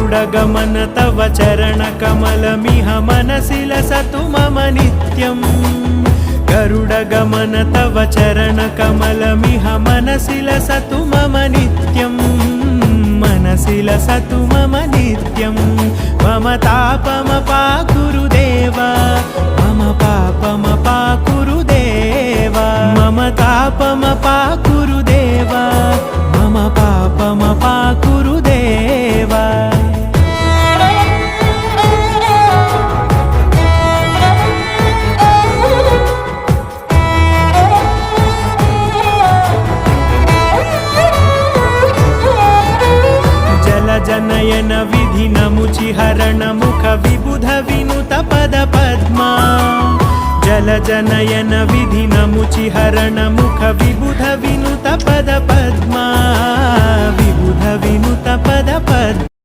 गरुडगमन तव चरणकमलमिह मनसि लसतु मम नित्यम् गरुडगमन तव चरणकमलमिह मनसि लसतु मम नित्यम् मनसि लसतु मम नित्यम् मम तापमपाकुरु देव मम पापमपाकुरु देव मम तापमपाकुरु देव मम पापमपाकुरु देव जनयन विधिनमुचिहरण मुख विबुध विनुत पद पद्मा जल जनयन विधिनमुचिहरण मुख विबुध विनुत पद पद्मा विबुध विनुत पद पद्मा